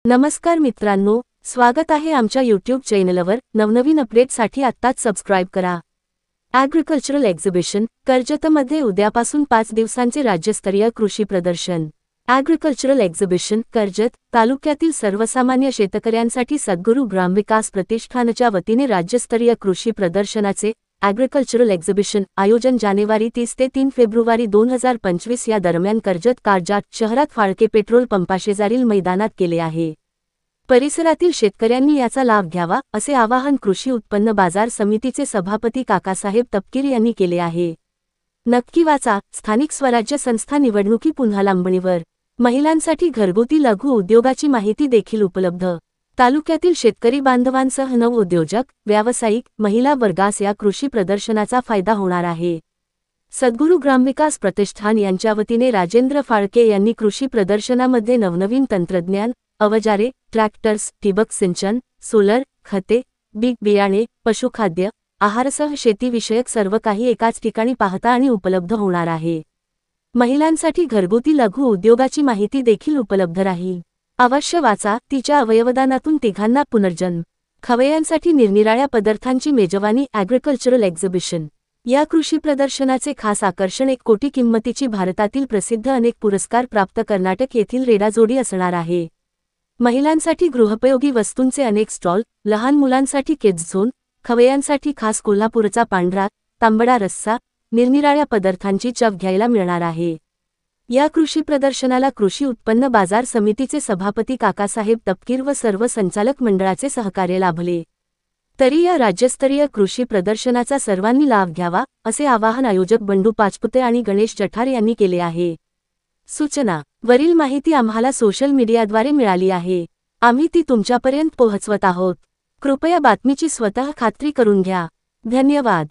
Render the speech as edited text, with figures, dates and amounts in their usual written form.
नमस्कार मित्रांनो, स्वागत आहे आमच्या YouTube चॅनलवर. नवनवीन अपडेटसाठी आत्ताच सबस्क्राइब करा. ॲग्रिकल्चरल एक्झिबिशन कर्जतमध्ये उद्यापासून 5 दिवसांचे राज्यस्तरीय कृषी प्रदर्शन. ॲग्रिकल्चरल एक्झिबिशन कर्जत तालुक्यातील सर्वसामान्य शेतकऱ्यांसाठी सद्गुरू ग्रामविकास प्रतिष्ठानच्या वतीने राज्यस्तरीय कृषी प्रदर्शनाचे ॲग्रिकल्चरल एक्झिबिशन आयोजन जानेवारी 30 ते 3 फेब्रुवारी 2025 या दरम्यान कर्जत कारजात शहरात फाळके पेट्रोल पंपाशेजारील मैदानात केले आहे. परिसरातील शेतकऱ्यांनी याचा लाभ घ्यावा असे आवाहन कृषी उत्पन्न बाजार समितीचे सभापती काकासाहेब तपकीर यांनी केले आहे. नक्की वाचा. स्थानिक स्वराज्य संस्था निवडणुकी पुन्हा लांबणीवर. महिलांसाठी घरगुती लघु उद्योगाची माहिती देखील उपलब्ध. तालुक्यातील शेतकरी बांधवांसह नवउद्योजक, व्यावसायिक, महिला वर्गास या कृषी प्रदर्शनाचा फायदा होणार आहे. सद्गुरू ग्रामविकास प्रतिष्ठान यांच्या वतीने राजेंद्र फाळके यांनी कृषी प्रदर्शनामध्ये नवनवीन तंत्रज्ञान, अवजारे, ट्रॅक्टर्स, ठिबक सिंचन, सोलर, खते, बी बियाणे, पशुखाद्य, आहारसह शेतीविषयक सर्व काही एकाच ठिकाणी पाहता आणि उपलब्ध होणार आहे. महिलांसाठी घरगुती लघु उद्योगाची माहिती देखील उपलब्ध राहील. अवश्य वाचा. तिच्या अवयवदानातून तिघांना पुनर्जन्म. खवय्यांसाठी निरनिराळ्या पदार्थांची मेजवानी. ॲग्रिकल्चरल एक्झिबिशन या कृषी प्रदर्शनाचे खास आकर्षण 1 कोटी किंमतीची भारतातील प्रसिद्ध अनेक पुरस्कार प्राप्त कर्नाटक येथील रेडाजोडी असणार आहे. महिलांसाठी गृहोपयोगी वस्तूंचे अनेक स्टॉल, लहान मुलांसाठी किड्स झोन, खवय्यांसाठी खास कोल्हापूरचा पांढरा तांबडा रस्सा, निरनिराळ्या पदार्थांची चव घ्यायला मिळणार आहे. या कृषी प्रदर्शनाला कृषी उत्पन्न बाजार समितीचे सभापती काकासाहेब तपकीर व सर्व संचालक मंडळाचे सहकार्य लाभले. तरी या राज्यस्तरीय कृषी प्रदर्शनाचा सर्वांनी लाभ घ्यावा असे आवाहन आयोजक बंडू पाचपुते आणि गणेश जठार यांनी केले आहे. सूचना. वरील माहिती आम्हाला सोशल मीडियाद्वारे मिळाली आहे. आम्ही ती तुमच्यापर्यंत पोहोचवत आहोत. कृपया बातमीची स्वतः खात्री करून घ्या. धन्यवाद.